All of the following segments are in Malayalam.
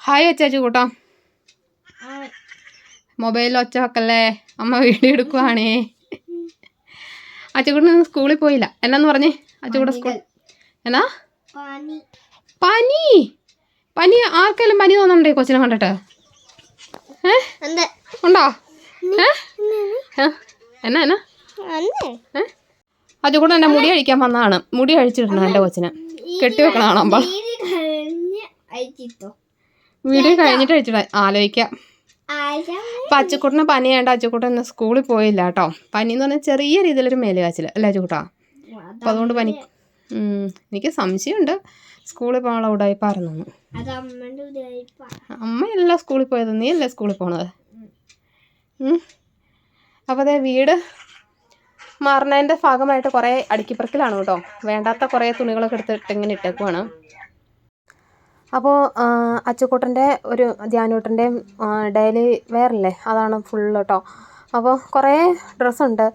ഹായ് അച്ചാച്ചു കൂട്ടോ. മൊബൈലിൽ ഒച്ച വെക്കല്ലേ, അമ്മ വീഡിയോ എടുക്കുവാണേ. അച്ചുകൂട്ടൻ സ്കൂളിൽ പോയില്ല. എന്നാന്ന് പറഞ്ഞേ അച്ചുകൂട്ട സ്കൂൾ എന്നാ പനി? പനി ആർക്കെല്ലാം പനി തോന്നുന്നുണ്ടേ കൊച്ചിനെ കണ്ടിട്ട്? ഉണ്ടോ? എന്നാ എന്നാ അച്ചുകൂട്ടൻ എൻ്റെ മുടി അഴിക്കാൻ വന്നതാണ്. മുടി അഴിച്ചിടണം എൻ്റെ കൊച്ചിനെ. കെട്ടി വെക്കണാണോ? വീഡിയോ കഴിഞ്ഞിട്ട് അഴിച്ചിടാൻ ആലോചിക്കാം. അപ്പം അച്ചുക്കുട്ടന് പനിയാണ്ട് അച്ചുക്കുട്ടൻ ഇന്ന് സ്കൂളിൽ പോയില്ല കേട്ടോ. പനി എന്ന് പറഞ്ഞാൽ ചെറിയ രീതിയിലൊരു മേല് കാച്ചിൽ അല്ലേ അച്ചുക്കുട്ടാ? അപ്പം അതുകൊണ്ട് പനി. എനിക്ക് സംശയമുണ്ട് സ്കൂളിൽ പോകാനുള്ള ഉടായിപ്പായിരുന്നു. അമ്മയല്ല സ്കൂളിൽ പോയത്, നീ അല്ലേ സ്കൂളിൽ പോണത്. അപ്പോൾ അതേ വീട് മാറുന്നതിൻ്റെ ഭാഗമായിട്ട് കുറേ അടുക്കിപ്പറക്കിലാണ് കേട്ടോ. വേണ്ടാത്ത കുറേ തുണികളൊക്കെ എടുത്തിട്ട് ഇങ്ങനെ ഇട്ടേക്കുവാണ്. അപ്പോൾ അച്ചുക്കുട്ടൻ്റെ ഒരു ധ്യാനൂട്ടൻ്റെയും ഡെയിലി വെയറില്ലേ, അതാണ് ഫുള്ള് കേട്ടോ. അപ്പോൾ കുറേ ഡ്രസ്സുണ്ട്,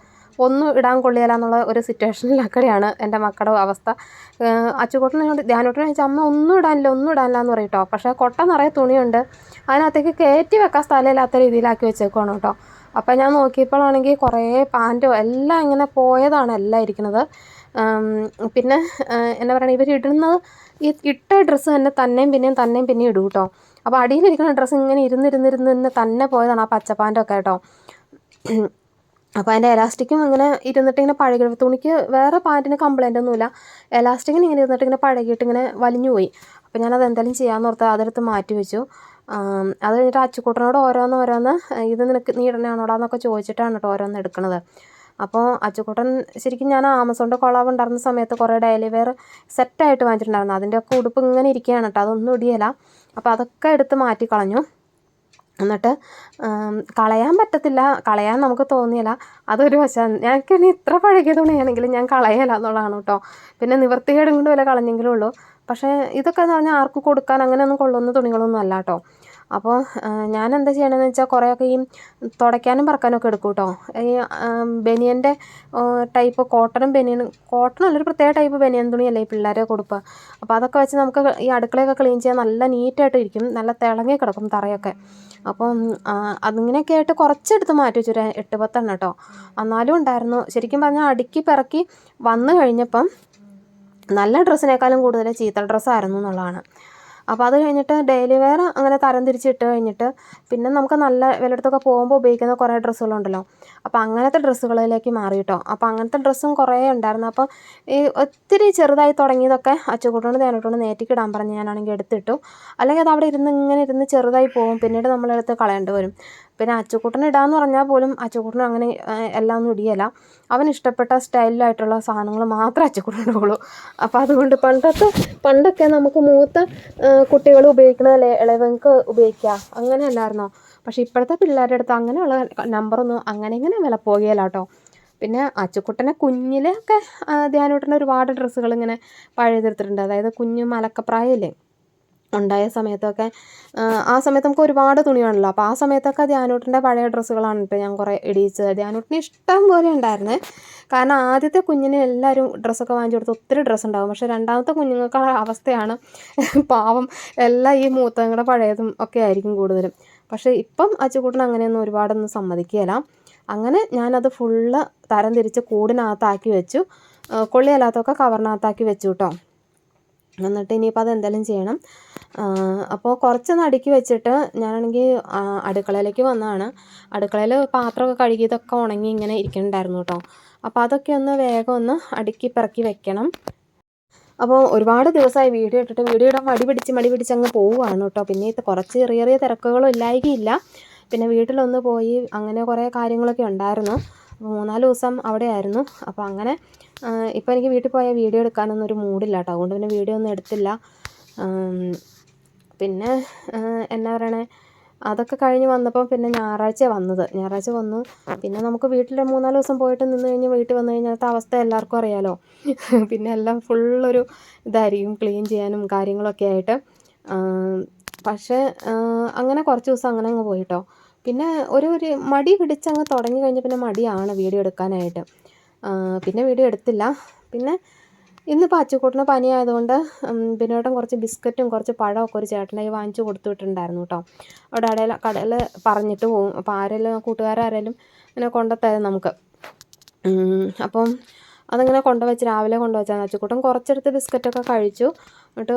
ഒന്നും ഇടാൻ കൊള്ളിയില്ല എന്നുള്ള ഒരു സിറ്റുവേഷനിലൊക്കെയാണ് എൻ്റെ മക്കളുടെ അവസ്ഥ. അച്ചുക്കുട്ടനോട് ധ്യാനൂട്ടനെ ചോദിച്ചാൽ അമ്മ ഒന്നും ഇടാനില്ല എന്ന് പറയും കേട്ടോ. പക്ഷേ കൊട്ട നിറയെ തുണിയുണ്ട്, അതിനകത്തേക്ക് കയറ്റി വെക്കാൻ സ്ഥലമില്ലാത്ത രീതിയിലാക്കി വെച്ചേക്കുവാണ് കേട്ടോ. അപ്പോൾ ഞാൻ നോക്കിയപ്പോഴാണെങ്കിൽ കുറേ പാൻറ്റും എല്ലാം ഇങ്ങനെ പോയതാണ് എല്ലാം ഇരിക്കുന്നത്. പിന്നെ എന്നാ പറയുക, ഇവരിടുന്നത് ഈ ഇട്ട ഡ്രസ്സ് തന്നെയും പിന്നെയും ഇടും കേട്ടോ. അപ്പോൾ അടിയിലിരിക്കുന്ന ഡ്രസ്സ് ഇങ്ങനെ ഇരുന്ന് തന്നെ പോയതാണ് ആ പച്ചപ്പാൻ്റൊക്കെ കേട്ടോ. അപ്പോൾ അതിൻ്റെ എലാസ്റ്റിക്കും ഇങ്ങനെ ഇരുന്നിട്ട് ഇങ്ങനെ പഴകി, തുണിക്ക് വേറെ പാൻറ്റിന് കംപ്ലൈൻ്റ് ഒന്നുമില്ല, എലാസ്റ്റിക്കിന് ഇങ്ങനെ ഇരുന്നിട്ട് ഇങ്ങനെ പഴകിയിട്ട് ഇങ്ങനെ വലിഞ്ഞു പോയി. അപ്പോൾ ഞാനത് എന്തായാലും ചെയ്യാമെന്ന് ഓർത്ത് അതെടുത്ത് മാറ്റി വെച്ചു. അത് കഴിഞ്ഞിട്ട് അച്ചുക്കുട്ടനോട് ഓരോന്ന് ഇത് നീ ഇടണാണോടാന്നൊക്കെ ചോദിച്ചിട്ടാണ് കേട്ടോ ഓരോന്ന് എടുക്കണത്. അപ്പോൾ അച്ചുക്കുട്ടൻ ശരിക്കും ഞാൻ ആമസോണിൻ്റെ കൊളാവ് ഉണ്ടായിരുന്ന സമയത്ത് കുറേ ഡെയിലി വെയർ സെറ്റായിട്ട് വാങ്ങിച്ചിട്ടുണ്ടായിരുന്നു. അതിൻ്റെയൊക്കെ ഉടുപ്പ് ഇങ്ങനെ ഇരിക്കുകയാണ് കേട്ടോ, അതൊന്നും ഇടിയല്ല. അപ്പോൾ അതൊക്കെ എടുത്ത് മാറ്റി കളഞ്ഞു. എന്നിട്ട് കളയാൻ പറ്റത്തില്ല, കളയാൻ നമുക്ക് തോന്നിയില്ല, അതൊരു വശം. ഞങ്ങൾക്ക് ഇത്ര പഴകിയ തുണിയാണെങ്കിലും ഞാൻ കളയല എന്നുള്ളതാണ് കേട്ടോ. പിന്നെ നിവൃത്തികേടും കൊണ്ട് വില കളഞ്ഞെങ്കിലും ഉള്ളൂ. പക്ഷേ ഇതൊക്കെ എന്ന് പറഞ്ഞാൽ ആർക്കും കൊടുക്കാൻ അങ്ങനെയൊന്നും കൊള്ളുന്ന തുണികളൊന്നും അല്ല കേട്ടോ. അപ്പോൾ ഞാൻ എന്താ ചെയ്യണമെന്ന് വെച്ചാൽ കുറേയൊക്കെ ഈ തുടയ്ക്കാനും പറക്കാനൊക്കെ എടുക്കും കേട്ടോ. ഈ ബനിയൻ്റെ ടൈപ്പ് കോട്ടനും നല്ലൊരു പ്രത്യേക ടൈപ്പ് ബനിയൻ തുണിയല്ലേ ഈ പിള്ളേരെ കൊടുക്കുക. അപ്പോൾ അതൊക്കെ വെച്ച് നമുക്ക് ഈ അടുക്കളയൊക്കെ ക്ലീൻ ചെയ്യാൻ നല്ല നീറ്റായിട്ട് ഇരിക്കും, നല്ല തിളങ്ങി കിടക്കും തറയൊക്കെ. അപ്പം അതിങ്ങനെയൊക്കെ ആയിട്ട് കുറച്ചെടുത്ത് മാറ്റി വെച്ചു, ഒരു 8-10 കേട്ടോ. എന്നാലും ഉണ്ടായിരുന്നു. ശരിക്കും പറഞ്ഞാൽ അടുക്കി പിറക്കി വന്നു കഴിഞ്ഞപ്പം നല്ല ഡ്രസ്സിനേക്കാളും കൂടുതൽ ചീത്ത ഡ്രസ്സായിരുന്നു എന്നുള്ളതാണ്. അപ്പോൾ അത് കഴിഞ്ഞിട്ട് ഡെയിലി വെയർ അങ്ങനെ തരം തിരിച്ചിട്ട് കഴിഞ്ഞിട്ട് പിന്നെ നമുക്ക് നല്ല വിലയിടത്തൊക്കെ പോകുമ്പോൾ ഉപയോഗിക്കുന്ന കുറേ ഡ്രസ്സുകളുണ്ടല്ലോ, അപ്പോൾ അങ്ങനത്തെ ഡ്രസ്സുകളിലേക്ക് മാറി കേട്ടോ. അപ്പോൾ അങ്ങനത്തെ ഡ്രസ്സും കുറേ ഉണ്ടായിരുന്നു. അപ്പോൾ ഈ ഒത്തിരി ചെറുതായി തുടങ്ങിയതൊക്കെ അച്ചുകൂട്ടോണ്ട് ധ്യാനോട്ടോണ്ട് നേറ്റിക്ക് ഇടാൻ പറഞ്ഞ് ഞാനാണെങ്കിൽ എടുത്തിട്ടു. അല്ലെങ്കിൽ അത് അവിടെ ഇരുന്ന് ചെറുതായി പോകും, പിന്നീട് നമ്മളെടുത്ത് കളയേണ്ടി വരും. പിന്നെ അച്ചുകൂട്ടന് ഇടാമെന്ന് പറഞ്ഞാൽ പോലും അച്ചുകൂട്ടന് അങ്ങനെ എല്ലാം ഒന്നും ഇടിയല്ല, അവന് ഇഷ്ടപ്പെട്ട സ്റ്റൈലിലായിട്ടുള്ള സാധനങ്ങൾ മാത്രമേ അച്ചുകൂട്ടൻ ഇടുള്ളൂ. അപ്പോൾ അതുകൊണ്ട് പണ്ടൊക്കെ നമുക്ക് മൂത്ത കുട്ടികൾ ഉപയോഗിക്കണതല്ലേ ഇളയവങ്ങൾക്ക് ഉപയോഗിക്കുക, അങ്ങനെയല്ലായിരുന്നോ? പക്ഷേ ഇപ്പോഴത്തെ പിള്ളേരുടെ അടുത്ത് അങ്ങനെയുള്ള നമ്പറൊന്നും അങ്ങനെ വില പോകുകയില്ല കേട്ടോ. പിന്നെ അച്ചുക്കുട്ടനെ കുഞ്ഞിലൊക്കെ ധ്യാനൂട്ടൻ്റെ ഒരുപാട് ഡ്രസ്സുകൾ ഇങ്ങനെ പഴയതെടുത്തിട്ടുണ്ട്. അതായത് കുഞ്ഞു മലക്കപ്രായമില്ലേ ഉണ്ടായ സമയത്തൊക്കെ, ആ സമയത്ത് നമുക്ക് ഒരുപാട് തുണിയാണല്ലോ. അപ്പോൾ ആ സമയത്തൊക്കെ ധ്യാനൂട്ടൻ്റെ പഴയ ഡ്രസ്സുകളാണ് കേട്ടോ ഞാൻ കുറേ ഇടിയിച്ചത്. ധ്യാനൂട്ടിന് ഇഷ്ടം പോലെ ഉണ്ടായിരുന്നേ. കാരണം ആദ്യത്തെ കുഞ്ഞിന് എല്ലാവരും ഡ്രസ്സൊക്കെ വാങ്ങിച്ചു കൊടുത്ത് ഒത്തിരി ഡ്രസ്സ് ഉണ്ടാകും. പക്ഷേ രണ്ടാമത്തെ കുഞ്ഞുങ്ങൾക്ക് അവസ്ഥയാണ് പാവം, എല്ലാം ഈ മൂത്തങ്ങളുടെ പഴയതും ഒക്കെ ആയിരിക്കും കൂടുതലും. പക്ഷേ ഇപ്പം അച്ചുകൂട്ടൻ അങ്ങനെയൊന്നും ഒരുപാടൊന്നും സമ്മതിക്കുകയില്ല. അങ്ങനെ ഞാനത് ഫുള്ള് തരം തിരിച്ച് കൂടിനകത്താക്കി വെച്ചു, കൊള്ളിയല്ലാത്തൊക്കെ കവറിനകത്താക്കി വെച്ചു കേട്ടോ. എന്നിട്ട് ഇനിയിപ്പോൾ അതെന്തെങ്കിലും ചെയ്യണം. അപ്പോൾ കുറച്ചൊന്ന് അടുക്കി വെച്ചിട്ട് ഞാനാണെങ്കിൽ അടുക്കളയിലേക്ക് വന്നതാണ്. അടുക്കളയിൽ പാത്രമൊക്കെ കഴുകിയതൊക്കെ ഉണങ്ങി ഇങ്ങനെ ഇരിക്കുന്നുണ്ടായിരുന്നു കേട്ടോ. അപ്പോൾ അതൊക്കെ ഒന്ന് വേഗം ഒന്ന് അടുക്കി പിറക്കി വെക്കണം. അപ്പോൾ ഒരുപാട് ദിവസമായി വീഡിയോ ഇടാൻ മടി പിടിച്ച് അങ്ങ് പോവുകയാണ് കേട്ടോ. പിന്നെ കുറച്ച് ചെറിയ തിരക്കുകളും ഇല്ലായികയില്ല. പിന്നെ വീട്ടിലൊന്ന് പോയി അങ്ങനെ കുറേ കാര്യങ്ങളൊക്കെ ഉണ്ടായിരുന്നു. 3-4 ദിവസം അവിടെ ആയിരുന്നു. അപ്പോൾ അങ്ങനെ ഇപ്പോൾ എനിക്ക് വീട്ടിൽ പോയാൽ വീഡിയോ എടുക്കാനൊന്നും ഒരു മൂഡില്ല കേട്ടോ. അതുകൊണ്ട് പിന്നെ വീഡിയോ ഒന്നും എടുത്തില്ല. പിന്നെ എന്നാ പറയണേ, അതൊക്കെ കഴിഞ്ഞ് വന്നപ്പോൾ പിന്നെ ഞായറാഴ്ച വന്നു. പിന്നെ നമുക്ക് വീട്ടിൽ 3-4 ദിവസം പോയിട്ട് നിന്ന് കഴിഞ്ഞ് വീട്ടിൽ വന്നു കഴിഞ്ഞാൽ അവസ്ഥ എല്ലാവർക്കും അറിയാലോ. പിന്നെ എല്ലാം ഫുള്ളൊരു ഇതായിരിക്കും ക്ലീൻ ചെയ്യാനും കാര്യങ്ങളൊക്കെ ആയിട്ട്. പക്ഷേ അങ്ങനെ കുറച്ച് ദിവസം അങ്ങനെ അങ്ങ് പോയിട്ടോ. പിന്നെ ഒരു മടി പിടിച്ചങ്ങ് തുടങ്ങി കഴിഞ്ഞ് പിന്നെ മടിയാണ് വീഡിയോ എടുക്കാനായിട്ട്. പിന്നെ വീഡിയോ എടുത്തില്ല. പിന്നെ ഇന്നിപ്പോൾ അച്ചുകൂട്ടിന് പനിയായതുകൊണ്ട് ബിനോട്ടൻ കുറച്ച് ബിസ്ക്കറ്റും കുറച്ച് പഴമൊക്കെ ഒരു ചേട്ടനായി വാങ്ങിച്ചു കൊടുത്തു വിട്ടിട്ടുണ്ടായിരുന്നു കേട്ടോ. അവിടെ കടയിൽ പറഞ്ഞിട്ട് പോകും. അപ്പോൾ ആരെങ്കിലും കൂട്ടുകാരാരെങ്കിലും ഇങ്ങനെ കൊണ്ടുത്തരും നമുക്ക്. അപ്പം അതിങ്ങനെ കൊണ്ടുവച്ച് രാവിലെ കൊണ്ടുവച്ചാൽ അച്ചുകൂട്ടൻ കുറച്ചെടുത്ത് ബിസ്ക്കറ്റൊക്കെ കഴിച്ചു. എന്നിട്ട്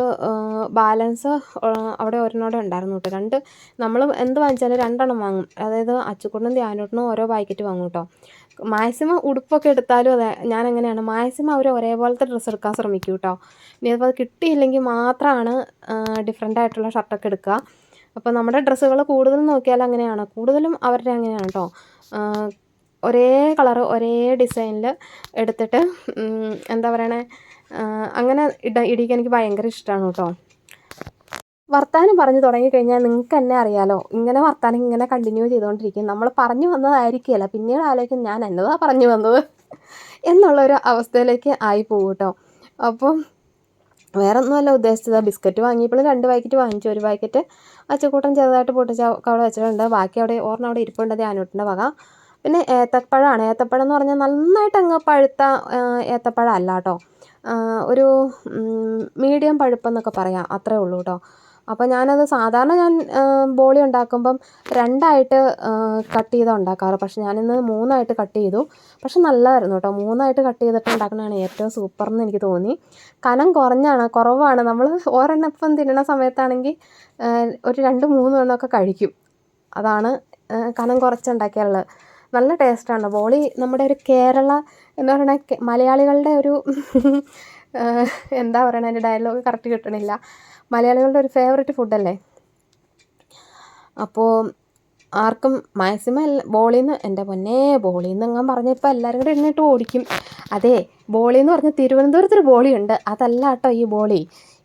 ബാലൻസ് അവിടെ ഒരെണ്ണോടെ ഉണ്ടായിരുന്നു കേട്ടോ. നമ്മൾ എന്ത് വാങ്ങിച്ചാലും 2 എണ്ണം വാങ്ങും. അതായത് അച്ചുകൂട്ടനും ധ്യാനൂട്ടനും ഓരോ പാക്കറ്റ് വാങ്ങും കേട്ടോ. മാക്സിമം ഉടുപ്പൊക്കെ എടുത്താലും അതെ ഞാനെങ്ങനെയാണ് മാക്സിമം അവർ ഒരേപോലത്തെ ഡ്രസ്സ് എടുക്കാൻ ശ്രമിക്കും കേട്ടോ. ഇനി അപ്പോൾ അത് കിട്ടിയില്ലെങ്കിൽ മാത്രമാണ് ഡിഫറെൻ്റ് ആയിട്ടുള്ള ഷർട്ടൊക്കെ എടുക്കുക. അപ്പോൾ നമ്മുടെ ഡ്രസ്സുകൾ കൂടുതലും നോക്കിയാൽ അങ്ങനെയാണ്, കൂടുതലും അവരുടെ അങ്ങനെയാണ് കേട്ടോ. ഒരേ കളറ് ഒരേ ഡിസൈനിൽ എടുത്തിട്ട് എന്താ പറയണേ, അങ്ങനെ ഇടിക്കാൻ എനിക്ക് ഭയങ്കര ഇഷ്ടമാണ് കേട്ടോ. വർത്താനം പറഞ്ഞു തുടങ്ങിക്കഴിഞ്ഞാൽ നിങ്ങൾക്ക് എന്നെ അറിയാലോ, ഇങ്ങനെ വർത്താനം ഇങ്ങനെ കണ്ടിന്യൂ ചെയ്തുകൊണ്ടിരിക്കും. നമ്മൾ പറഞ്ഞു വന്നതായിരിക്കില്ല, പിന്നീട് ആലോചിക്കും ഞാൻ എന്നതാ പറഞ്ഞു വന്നത് എന്നുള്ളൊരു അവസ്ഥയിലേക്ക് ആയിപ്പോകും കേട്ടോ. അപ്പം വേറെ ഒന്നുമല്ല ഉദ്ദേശിച്ചത്. ബിസ്ക്കറ്റ് വാങ്ങിയപ്പോൾ 2 പാക്കറ്റ് വാങ്ങിച്ചു. 1 പാക്കറ്റ് അച്ചുകൂട്ടൻ ചെറുതായിട്ട് പൊട്ടിച്ച് അവിടെ വെച്ചിട്ടുണ്ട്. ബാക്കി അവിടെ ഒരെണ്ണം അവിടെ ഇരിപ്പുണ്ട് ധ്യാനൂട്ടിൻ്റെ വക. പിന്നെ ഏത്തപ്പഴമാണ്. ഏത്തപ്പഴം എന്ന് പറഞ്ഞാൽ നന്നായിട്ട് അങ്ങ് പഴുത്ത ഏത്തപ്പഴം അല്ല കേട്ടോ, ഒരു മീഡിയം പഴുപ്പെന്നൊക്കെ പറയാം, അത്രേ ഉള്ളൂ കേട്ടോ. അപ്പോൾ ഞാനത് സാധാരണ ഞാൻ ബോളി ഉണ്ടാക്കുമ്പം 2ആയിട്ട് കട്ട് ചെയ്താണ് ഉണ്ടാക്കാറ്. പക്ഷെ ഞാനിന്ന് 3ആയിട്ട് കട്ട് ചെയ്തു. പക്ഷെ നല്ലതായിരുന്നു കേട്ടോ. 3ആയിട്ട് കട്ട് ചെയ്തിട്ട് ഉണ്ടാക്കുന്നതാണ് ഏറ്റവും സൂപ്പറെന്ന് എനിക്ക് തോന്നി. കനം കുറവാണ്. നമ്മൾ ഒരെണ്ണം തിന്നുന്ന സമയത്താണെങ്കിൽ ഒരു 2-3 എണ്ണമൊക്കെ കഴിക്കും. അതാണ് കനം കുറച്ചുണ്ടാക്കിയുള്ളത്. നല്ല ടേസ്റ്റാണ് ബോളി. നമ്മുടെ ഒരു കേരള എന്താ പറയണ മലയാളികളുടെ ഒരു എന്താ പറയണ, എൻ്റെ ഡയലോഗ് കറക്റ്റ് കിട്ടണില്ല. മലയാളികളുടെ ഒരു ഫേവറേറ്റ് ഫുഡല്ലേ. അപ്പോൾ ആർക്കും മാക്സിമം ബോളിന്ന്, എൻ്റെ പൊന്നേ ബോളിന്ന് ഞാൻ പറഞ്ഞപ്പോൾ എല്ലാവരും കൂടെ എണ്ണിട്ട് ഓടിക്കും. അതെ, ബോളിന്ന് പറഞ്ഞാൽ തിരുവനന്തപുരത്തൊരു ബോളിയുണ്ട്, അതല്ല കേട്ടോ ഈ ബോളി.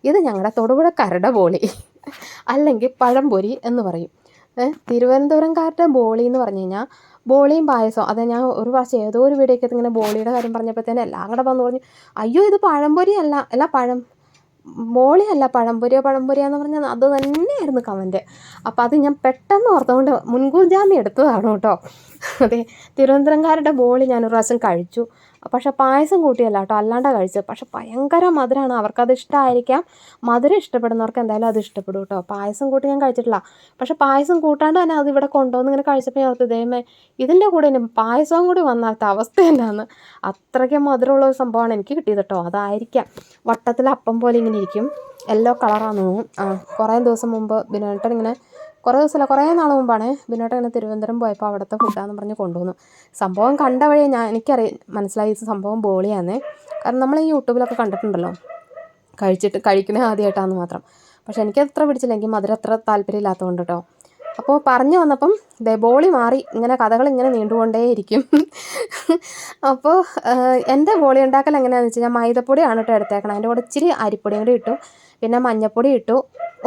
ഇത് ഞങ്ങളുടെ തൊടുപുഴക്കാരുടെ ബോളി, അല്ലെങ്കിൽ പഴംപൊരി എന്ന് പറയും. തിരുവനന്തപുരംകാരുടെ ബോളി എന്ന് പറഞ്ഞു കഴിഞ്ഞാൽ ബോളിയും പായസം. അത് ഞാൻ ഒരു പ്രാവശ്യം ഏതോ ഒരു വീഡിയോക്കകത്ത് ഇങ്ങനെ ബോളിയുടെ കാര്യം പറഞ്ഞപ്പോഴത്തേനും എല്ലാം കൂടെ വന്ന് പറഞ്ഞു, അയ്യോ ഇത് പഴംപൊരി അല്ല ബോളിയല്ല പഴംപൊരിയാന്ന് പറഞ്ഞാൽ അത് തന്നെയായിരുന്നു കമൻറ്റ്. അപ്പോൾ അത് ഞാൻ പെട്ടെന്ന് ഓർത്തുകൊണ്ട് മുൻകൂർ ജാമ്യം എടുത്തതാണ് കേട്ടോ. അതെ, തിരുവനന്തപുരംകാരുടെ ബോളി ഞാനൊരു പ്രാവശ്യം കഴിച്ചു. പക്ഷേ പായസം കൂട്ടിയല്ല കേട്ടോ, അല്ലാണ്ടാണ് കഴിച്ചത്. പക്ഷെ ഭയങ്കര മധുരമാണ്. അവർക്കത് ഇഷ്ടമായിരിക്കാം. മധുരം ഇഷ്ടപ്പെടുന്നവർക്ക് എന്തായാലും അത് ഇഷ്ടപ്പെടും കേട്ടോ. പായസം കൂട്ടി ഞാൻ കഴിച്ചിട്ടില്ല. പക്ഷെ പായസം കൂട്ടാണ്ട് തന്നെ അത് ഇവിടെ കൊണ്ടുവന്ന് ഇങ്ങനെ കഴിച്ചപ്പോൾ ഞാൻ ഓർത്ത്, ദൈവമേ ഇതിൻ്റെ കൂടെ ഇനി പായസവും കൂടി വന്നാത്ത അവസ്ഥ എന്താണെന്ന്. അത്രയ്ക്ക് മധുരമുള്ള ഒരു സംഭവമാണ് എനിക്ക് കിട്ടിയത് കേട്ടോ. അതായിരിക്കാം വട്ടത്തിൽ അപ്പം പോലെ ഇങ്ങനെ ഇരിക്കും, യെല്ലോ കളറാണെന്ന് തോന്നും. കുറേ ദിവസം മുമ്പ് ബിനോട്ടൻ ഇങ്ങനെ കുറേ നാൾ മുമ്പാണ് ബിനോട്ടൻ ഇങ്ങനെ തിരുവനന്തപുരം പോയപ്പോൾ അവിടുത്തെ ഫുഡാന്ന് പറഞ്ഞ് കൊണ്ടുവന്നു. സംഭവം കണ്ട വഴി മനസ്സിലായി ഇത് സംഭവം ബോളിയാന്നേ. കാരണം നമ്മൾ ഈ യൂട്യൂബിലൊക്കെ കണ്ടിട്ടുണ്ടല്ലോ, കഴിക്കണേ ആദ്യമായിട്ടാണെന്ന് മാത്രം. പക്ഷെ എനിക്കത് അത്ര പിടിച്ചില്ല, എനിക്ക് മധുരം അത്ര താല്പര്യമില്ലാത്തതുകൊണ്ട് കേട്ടോ. അപ്പോൾ പറഞ്ഞു വന്നപ്പം ബോളി മാറി, ഇങ്ങനെ കഥകൾ ഇങ്ങനെ നീണ്ടുകൊണ്ടേയിരിക്കും. അപ്പോൾ എൻ്റെ ബോളി ഉണ്ടാക്കൽ എങ്ങനെയാണെന്ന് വെച്ച് കഴിഞ്ഞാൽ മൈദപ്പൊടിയാണ് കേട്ടോ എടുത്തേക്കണം. അതിൻ്റെ കൂടെ ഇച്ചിരി അരിപ്പൊടിയും കൂടി ഇട്ടു, പിന്നെ മഞ്ഞൾപ്പൊടി ഇട്ടു,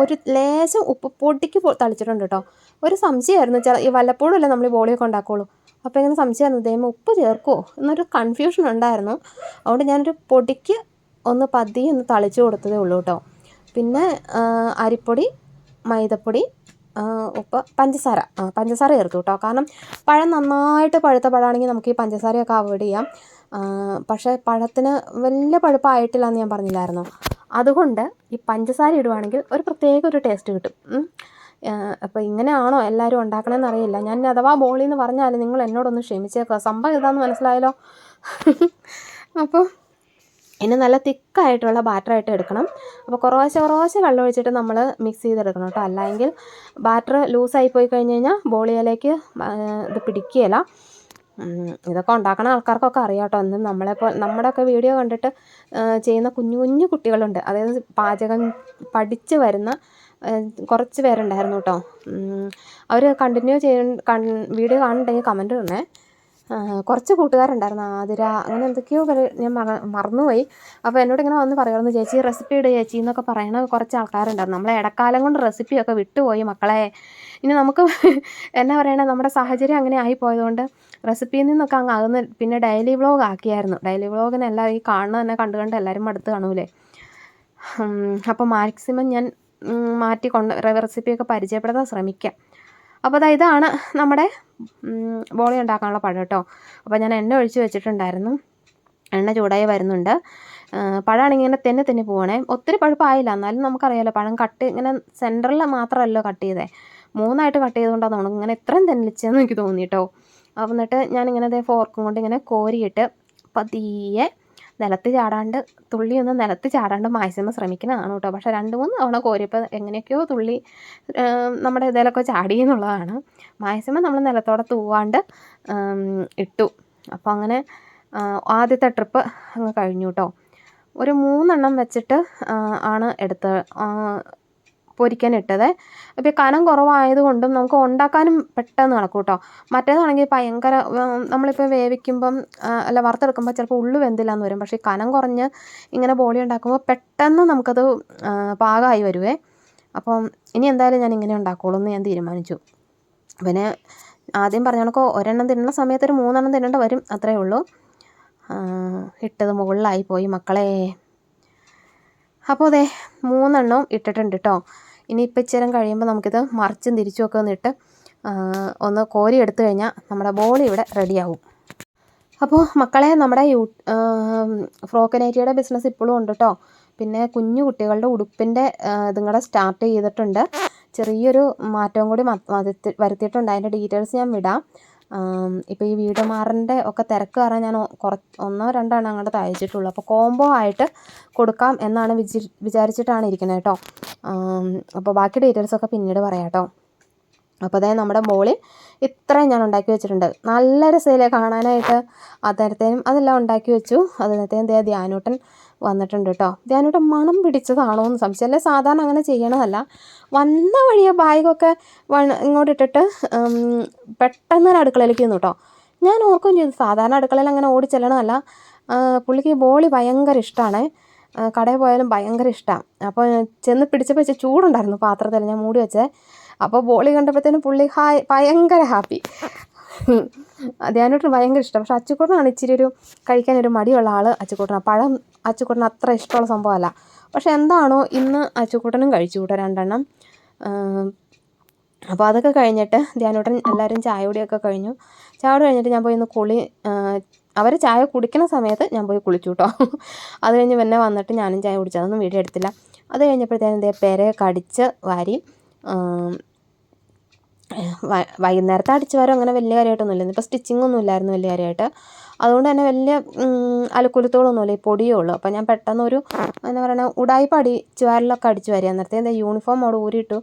ഒരു ലേശം ഉപ്പ് പൊടിക്ക് തളിച്ചിട്ടുണ്ട് കേട്ടോ. ഒരു സംശയമായിരുന്നു, ഈ വല്ലപ്പോഴും അല്ലേ നമ്മൾ ഈ ബോളിയൊക്കെ ഉണ്ടാക്കുകയുള്ളൂ. അപ്പോൾ ഇങ്ങനെ സംശയമായിരുന്നു, ദൈവം ഉപ്പ് ചേർക്കുമോ എന്നൊരു കൺഫ്യൂഷൻ ഉണ്ടായിരുന്നു. അതുകൊണ്ട് ഞാനൊരു പൊടിക്ക് ഒന്ന് തളിച്ചു കൊടുത്തതേ ഉള്ളൂ കേട്ടോ. പിന്നെ അരിപ്പൊടി, മൈദപ്പൊടി, ഉപ്പ്, പഞ്ചസാര ചേർത്തു കേട്ടോ. കാരണം പഴം നന്നായിട്ട് പഴുത്ത പഴമാണെങ്കിൽ നമുക്ക് ഈ പഞ്ചസാരയൊക്കെ അവോയ്ഡ് ചെയ്യാം. പക്ഷേ പഴത്തിന് വലിയ പഴുപ്പായിട്ടില്ല എന്ന് ഞാൻ പറഞ്ഞില്ലായിരുന്നോ, അതുകൊണ്ട് ഈ പഞ്ചസാര ഇടുവാണെങ്കിൽ ഒരു പ്രത്യേക ഒരു ടേസ്റ്റ് കിട്ടും. അപ്പോൾ ഇങ്ങനെയാണോ എല്ലാവരും ഉണ്ടാക്കണമെന്ന് അറിയില്ല. ഞാൻ അഥവാ ബോളി എന്ന് പറഞ്ഞാൽ നിങ്ങൾ എന്നോടൊന്ന് ക്ഷമിച്ചേക്കുക. സംഭവം ഇതാന്ന് മനസ്സിലായല്ലോ. അപ്പോൾ ഇനി നല്ല തിക്കായിട്ടുള്ള ബാറ്ററായിട്ട് എടുക്കണം. അപ്പോൾ കുറേശ്ശെ വെള്ളം ഒഴിച്ചിട്ട് നമ്മൾ മിക്സ് ചെയ്തെടുക്കണം കേട്ടോ. അല്ലെങ്കിൽ ബാറ്റർ ലൂസായി പോയി കഴിഞ്ഞ് കഴിഞ്ഞാൽ ബോളിയിലേക്ക് ഇത് പിടിക്കുകയില്ല. ഇതൊക്കെ ഉണ്ടാക്കുന്ന ആൾക്കാർക്കൊക്കെ അറിയാം കേട്ടോ. എന്നും നമ്മുടെയൊക്കെ വീഡിയോ കണ്ടിട്ട് ചെയ്യുന്ന കുഞ്ഞു കുട്ടികളുണ്ട്. അതായത് പാചകം പഠിച്ച് വരുന്ന കുറച്ച് പേരുണ്ടായിരുന്നു കേട്ടോ. അവർ കണ്ടിന്യൂ വീഡിയോ കാണുന്നുണ്ടെങ്കിൽ കമൻറ്റ് ഇടണേ. കുറച്ച് കൂട്ടുകാരുണ്ടായിരുന്നു, ആതിര അങ്ങനെ എന്തൊക്കെയോ ഞാൻ മറന്നുപോയി. അപ്പോൾ എന്നോട് ഇങ്ങനെ വന്ന് പറയുമായിരുന്നു, ചേച്ചി റെസിപ്പി ഇടുക ചേച്ചി എന്നൊക്കെ പറയണ കുറച്ച് ആൾക്കാരുണ്ടായിരുന്നു. നമ്മളെ ഇടക്കാലം കൊണ്ട് റെസിപ്പിയൊക്കെ വിട്ടുപോയി മക്കളെ. ഇനി നമുക്ക് എന്നാ പറയണേ, നമ്മുടെ സാഹചര്യം അങ്ങനെ ആയിപ്പോയതുകൊണ്ട് റെസിപ്പിയിൽ നിന്നൊക്കെ അങ്ങ് അകന്ന് പിന്നെ ഡെയിലി വ്ളോഗ് ആക്കിയായിരുന്നു. ഡെയിലി വ്ളോഗിന് എല്ലാവരും ഈ കാണുന്നത് തന്നെ കണ്ട് എല്ലാവരും അടുത്ത് കാണൂലേ. അപ്പോൾ മാക്സിമം ഞാൻ റെസിപ്പിയൊക്കെ പരിചയപ്പെടുത്താൻ ശ്രമിക്കാം. അപ്പോൾ ഇതാണ് നമ്മുടെ ബോളി ഉണ്ടാക്കാനുള്ള പഴം കേട്ടോ. അപ്പോൾ ഞാൻ എണ്ണ ഒഴിച്ച് വെച്ചിട്ടുണ്ടായിരുന്നു, എണ്ണ ചൂടായി വരുന്നുണ്ട്. പഴമാണെങ്കിൽ ഇങ്ങനെ തെന്നി പോകണേ. ഒത്തിരി പഴുപ്പായില്ല, എന്നാലും നമുക്കറിയാമല്ലോ പഴം കട്ട് ഇങ്ങനെ സെൻറ്ററിൽ മാത്രമല്ലോ കട്ട് ചെയ്തേ, 3ആയിട്ട് കട്ട് ചെയ്തുകൊണ്ടാണ് തോന്നുന്നു ഇങ്ങനെ ഇത്രയും തെന്നിച്ചെന്ന് എനിക്ക് തോന്നി കേട്ടോ. അപ്പോൾ എന്നിട്ട് ഞാനിങ്ങനെ അതേ ഫോർക്കും കൊണ്ട് ഇങ്ങനെ കോരിയിട്ട് പതിയെ നിലത്ത് ചാടാണ്ട്, തുള്ളിയൊന്നും നിലത്ത് ചാടാണ്ട് മാക്സിമം ശ്രമിക്കുന്നതാണ് കേട്ടോ. പക്ഷേ 2-3 തവണ കോരിയപ്പോൾ എങ്ങനെയൊക്കെയോ തുള്ളി നമ്മുടെ ഇതിലൊക്കെ ചാടി എന്നുള്ളതാണ്. മാക്സിമം നമ്മൾ നിലത്തോടെ തൂവാണ്ട് ഇട്ടു. അപ്പോൾ അങ്ങനെ ആദ്യത്തെ ട്രിപ്പ് അങ്ങ് കഴിഞ്ഞു കേട്ടോ. ഒരു 3 എണ്ണം വെച്ചിട്ട് ആണ് പൊരിക്കാനിട്ടത്. ഇപ്പോൾ കനം കുറവായതുകൊണ്ടും നമുക്ക് ഉണ്ടാക്കാനും പെട്ടെന്ന് നടക്കും കേട്ടോ. മറ്റേതാണെങ്കിൽ ഭയങ്കര നമ്മളിപ്പോൾ വേവിക്കുമ്പം അല്ല വറുത്തെടുക്കുമ്പോൾ ചിലപ്പോൾ ഉള്ളു വെന്തില്ലാന്ന് വരും. പക്ഷേ കനം കുറഞ്ഞ് ഇങ്ങനെ ബോളി ഉണ്ടാക്കുമ്പോൾ പെട്ടെന്ന് നമുക്കത് പാകമായി വരുവേ. അപ്പം ഇനി എന്തായാലും ഞാൻ ഇങ്ങനെ ഉണ്ടാക്കുള്ളൂ എന്ന് ഞാൻ തീരുമാനിച്ചു. പിന്നെ ആദ്യം പറഞ്ഞ കണക്ക് ഒരെണ്ണം തിന്നുന്ന സമയത്ത് ഒരു 3 എണ്ണം തിന്നേണ്ട വരും, അത്രയേ ഉള്ളൂ. ഇട്ടത് മുകളിലായി പോയി മക്കളെ. അപ്പോൾ അതെ 3 എണ്ണവും ഇട്ടിട്ടുണ്ട് കേട്ടോ. ഇനിയിപ്പോൾ ഇച്ചിരി കഴിയുമ്പോൾ നമുക്കിത് മറിച്ചും തിരിച്ചും ഒക്കെ ഒന്നിട്ട് ഒന്ന് കോരി എടുത്തു കഴിഞ്ഞാൽ നമ്മുടെ ബോളി ഇവിടെ റെഡിയാവും. അപ്പോൾ മക്കളെ, നമ്മുടെ ഫ്രോക്ക് നൈറ്റിയുടെ ബിസിനസ് ഇപ്പോഴും ഉണ്ട് കേട്ടോ. പിന്നെ കുഞ്ഞു കുട്ടികളുടെ ഉടുപ്പിൻ്റെ ഇതും കൂടെ സ്റ്റാർട്ട് ചെയ്തിട്ടുണ്ട്. ചെറിയൊരു മാറ്റവും കൂടി വരുത്തിയിട്ടുണ്ട്. അതിൻ്റെ ഡീറ്റെയിൽസ് ഞാൻ വിടാം. ഇപ്പോൾ ഈ വീടുമാറിൻ്റെ ഒക്കെ തിരക്ക് കാരണം ഞാൻ 1-2 എണ്ണം അങ്ങോട്ട് തയ്ച്ചിട്ടുള്ളൂ. അപ്പോൾ കോംബോ ആയിട്ട് കൊടുക്കാം എന്നാണ് വിചാരിച്ചിട്ടാണ് ഇരിക്കുന്നത് കേട്ടോ. അപ്പോൾ ബാക്കി ഡീറ്റെയിൽസൊക്കെ പിന്നീട് പറയാം കേട്ടോ. അപ്പോൾ അതായത് നമ്മുടെ ബോളി ഇത്രയും ഞാൻ ഉണ്ടാക്കി വെച്ചിട്ടുണ്ട്. നല്ല രസമില്ലേ കാണാനായിട്ട്. അന്നേരത്തേനും അതെല്ലാം ഉണ്ടാക്കി വെച്ചു. അതിനകത്തേനും ധ്യാനൂട്ടൻ വന്നിട്ടുണ്ട് കേട്ടോ. ധ്യാനൂട്ടൻ മണം പിടിച്ചതാണോ എന്ന് സംശയമല്ലേ. സാധാരണ അങ്ങനെ ചെയ്യണതല്ല. വന്ന വഴിയെ ബാഗൊക്കെ ഇങ്ങോട്ടിട്ടിട്ട് പെട്ടെന്ന് തന്നെ അടുക്കളയിലേക്ക് നിന്നു കേട്ടോ. ഞാൻ ഓർക്കുകയും ചെയ്തു സാധാരണ അടുക്കളയിൽ അങ്ങനെ ഓടി ചെല്ലണമല്ല. പുള്ളിക്ക് ബോളി ഭയങ്കര ഇഷ്ടമാണ്. കടയിൽ പോയാലും ഭയങ്കര ഇഷ്ടമാണ്. അപ്പോൾ ചെന്ന് പിടിച്ചപ്പോൾ വെച്ച് ചൂടുണ്ടായിരുന്നു പാത്രത്തിൽ, ഞാൻ മൂടി വെച്ചത്. അപ്പോൾ ബോളി കണ്ടപ്പോഴത്തേനും പുള്ളി ഭയങ്കര ഹാപ്പി. ധ്യാനൂട്ടന് ഭയങ്കര ഇഷ്ടം. പക്ഷേ അച്ചുക്കുട്ടനാണ് ഇച്ചിരി ഒരു കഴിക്കാനൊരു മടിയുള്ള ആൾ. അച്ചുക്കുട്ടനാണ് പഴം അച്ചുക്കുട്ടന് അത്ര ഇഷ്ടമുള്ള സംഭവമല്ല. പക്ഷേ എന്താണോ ഇന്ന് അച്ചുക്കുട്ടനും കഴിച്ചു കൂട്ടോ 2 എണ്ണം. അപ്പോൾ അതൊക്കെ കഴിഞ്ഞിട്ട് ധ്യാനൂട്ടൻ എല്ലാവരും ചായ കുടിയൊക്കെ കഴിഞ്ഞു. ചായ കുടി കഴിഞ്ഞിട്ട് ഞാൻ പോയി ഒന്ന് അവർ ചായ കുടിക്കുന്ന സമയത്ത് ഞാൻ പോയി കുളിച്ചു കേട്ടോ. അത് കഴിഞ്ഞ് പിന്നെ വന്നിട്ട് ഞാനും ചായ കുടിച്ചു. അതൊന്നും വീഡിയോ എടുത്തില്ല. അത് കഴിഞ്ഞപ്പോഴത്തേനും പെരയൊക്കെ അടിച്ച് വാരി. വൈകുന്നേരത്തെ അടിച്ചു വാരം അങ്ങനെ വലിയ കാര്യമായിട്ടൊന്നുമില്ല. ഇപ്പോൾ സ്റ്റിച്ചിങ്ങൊന്നും ഇല്ലായിരുന്നു വലിയ കാര്യമായിട്ട്. അതുകൊണ്ട് തന്നെ വലിയ അലക്കുലത്തുകളൊന്നുമില്ല, ഈ പൊടിയേ ഉള്ളൂ. അപ്പോൾ ഞാൻ പെട്ടെന്നൊരു എന്താ പറയുക ഉടായിപ്പ് അടിച്ചുവാരലൊക്കെ അടിച്ചു വാരി. അന്നേരത്തെ എന്താ യൂണിഫോം അവിടെ ഊരിയിട്ടു.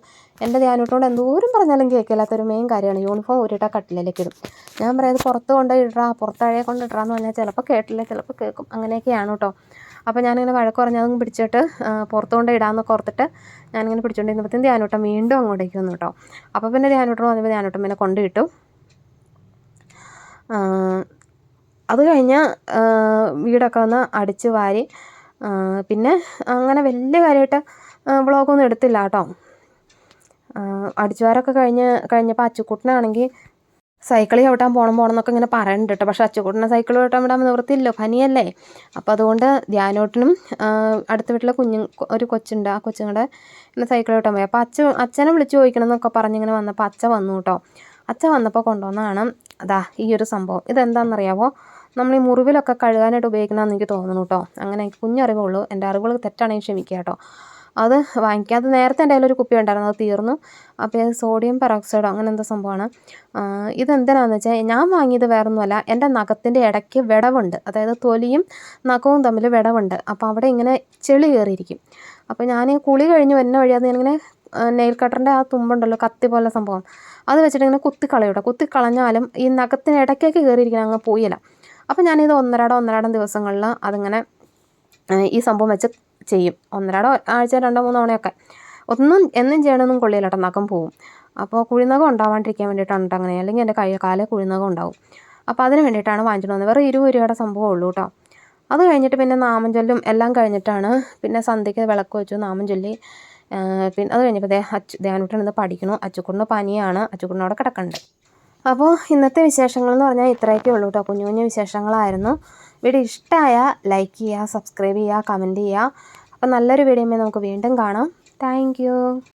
എൻ്റെ ധ്യാനൂട്ടോട് എന്തോരം പറഞ്ഞാലും കേൾക്കില്ലാത്തൊരു മെയിൻ കാര്യമാണ് യൂണിഫോം ഊരിയിട്ടാൽ കട്ടിലേക്ക് ഇടും. ഞാൻ പറയുന്നത് പുറത്ത് കൊണ്ട് ഇടാ, പുറത്തഴയെ കൊണ്ട് ഇടാന്ന് പറഞ്ഞാൽ ചിലപ്പോൾ കേട്ടില്ല, ചിലപ്പോൾ കേൾക്കും. അങ്ങനെയൊക്കെയാണ് കേട്ടോ. അപ്പോൾ ഞാനിങ്ങനെ വഴക്ക് പറഞ്ഞ് അതൊന്നും പിടിച്ചിട്ട് പുറത്ത് കൊണ്ട് ഇടാമെന്നൊക്കെ ഓർത്തിട്ട് ഞാനിങ്ങനെ പിടിച്ചുകൊണ്ടിരുന്നപ്പോഴത്തേക്കും ധ്യാനൂട്ടൻ വീണ്ടും അങ്ങോട്ടേക്ക് വന്നു കേട്ടോ. അപ്പോൾ പിന്നെ ധ്യാനൂട്ടൻ വന്നപ്പോൾ ധ്യാനൂട്ടൻ പിന്നെ കൊണ്ടിട്ടു. അത് കഴിഞ്ഞ് വീടൊക്കെ ഒന്ന് അടിച്ച് വാരി. പിന്നെ അങ്ങനെ വലിയ കാര്യമായിട്ട് വ്ളോഗൊന്നും എടുത്തില്ല കേട്ടോ. അടിച്ചുവാരൊക്കെ കഴിഞ്ഞപ്പോൾ അച്ചുക്കുട്ടനാണെങ്കിൽ സൈക്കിൾ ചവിട്ടാൻ പോകണം എന്നൊക്കെ ഇങ്ങനെ പറയുന്നുണ്ട് കേട്ടോ. പക്ഷേ അച്ചുക്കുട്ടനെ സൈക്കിൾ ചവിട്ടാൻ വിടാൻ നിവൃത്തിയില്ലോ, പനിയല്ലേ. അപ്പോൾ അതുകൊണ്ട് ധ്യാനൂട്ടനും അടുത്ത വീട്ടിലെ ഒരു കൊച്ചുണ്ട്, ആ കൊച്ചുങ്ങളുടെ ഇങ്ങനെ സൈക്കിൾ ചവിട്ടാൻ പോയി. അപ്പോൾ അച്ഛനെ വിളിച്ച് ചോദിക്കണം എന്നൊക്കെ പറഞ്ഞിങ്ങനെ വന്നപ്പോൾ അച്ഛൻ വന്നു കേട്ടോ. അച്ഛൻ വന്നപ്പോൾ കൊണ്ടുവന്നതാണ് അതാ ഈ ഒരു സംഭവം. ഇതെന്താണെന്നറിയാമോ? നമ്മൾ ഈ മുറിവിലൊക്കെ കഴുകാനായിട്ട് ഉപയോഗിക്കണമെന്ന് എനിക്ക് തോന്നുന്നു കേട്ടോ. അങ്ങനെ എനിക്ക് കുഞ്ഞറിവുള്ളൂ, എൻ്റെ അറിവുകൾ തെറ്റാണെങ്കിൽ ക്ഷമിക്കുക കേട്ടോ. അത് വാങ്ങിക്കുക. അത് നേരത്തെ എൻ്റെ കയ്യിലൊരു കുപ്പി ഉണ്ടായിരുന്നു, അത് തീർന്നു. അപ്പോൾ ഇത് സോഡിയം പെറോക്സൈഡോ അങ്ങനെ എന്തോ സംഭവമാണ്. ഇതെന്തിനാണെന്ന് വെച്ചാൽ ഞാൻ വാങ്ങിയത് വേറൊന്നുമല്ല, എൻ്റെ നഖത്തിൻ്റെ ഇടയ്ക്ക് വിടവുണ്ട്. അതായത് തൊലിയും നഖവും തമ്മിൽ വിടവുണ്ട്. അപ്പോൾ അവിടെ ഇങ്ങനെ ചെളി കയറിയിരിക്കും. അപ്പോൾ ഞാൻ കുളി കഴിഞ്ഞ് വരുന്ന വഴി അത് ഞാനിങ്ങനെ നെയിൽ കട്ടറിൻ്റെ ആ തുമ്പുണ്ടല്ലോ, കത്തി പോലെ സംഭവം, അത് വെച്ചിട്ട് ഇങ്ങനെ കുത്തിക്കളയൂട്ടോ. കുത്തിക്കളഞ്ഞാലും ഈ നഖത്തിന് ഇടയ്ക്കേക്ക് കയറിയിരിക്കണം അങ്ങ് പോയില്ല. അപ്പോൾ ഞാനിത് ഒന്നരാടം ദിവസങ്ങളിൽ അതിങ്ങനെ ഈ സംഭവം വെച്ച് ചെയ്യും. ആഴ്ച 2-3 തവണയൊക്കെ. എന്നും ചെയ്യണമെന്നും കൊള്ളില്ല കേട്ടോ, നഖം പോവും. അപ്പോൾ കുഴിനഖം ഉണ്ടാവാണ്ടിരിക്കാൻ വേണ്ടിയിട്ടാണ് കേട്ടോ അങ്ങനെ. അല്ലെങ്കിൽ എൻ്റെ കാലേ കുഴിനഖം ഉണ്ടാവും. അപ്പോൾ അതിന് വേണ്ടിയിട്ടാണ് വാങ്ങിച്ചിട്ട് വന്നത്. വെറും 20 രൂപയുടെ സംഭവം ഉള്ളൂ കേട്ടോ. അത് കഴിഞ്ഞിട്ട് പിന്നെ നാമം ചൊല്ലും എല്ലാം കഴിഞ്ഞിട്ടാണ് പിന്നെ സന്ധ്യയ്ക്ക് വിളക്ക് വെച്ചു, നാമം ചൊല്ലി. പിന്നെ അത് കഴിഞ്ഞപ്പോൾ ധ്യാനൂട്ടൻ ഇന്ന് പഠിക്കണു. അച്ചുക്കുട്ടിന് പനിയാണ്, അച്ചുക്കുട്ടിനോടെ കിടക്കുന്നുണ്ട്. അപ്പോൾ ഇന്നത്തെ വിശേഷങ്ങൾ എന്ന് പറഞ്ഞാൽ ഇത്രയൊക്കെ ഉള്ളൂ കേട്ടോ. കുഞ്ഞു കുഞ്ഞു വിശേഷങ്ങളായിരുന്നു. വീഡിയോ ഇഷ്ടമായാൽ ലൈക്ക് ചെയ്യുക, സബ്സ്ക്രൈബ് ചെയ്യുക, കമൻറ്റ് ചെയ്യുക. അപ്പോൾ നല്ലൊരു വീഡിയോയുമായി നമുക്ക് വീണ്ടും കാണാം. Thank you.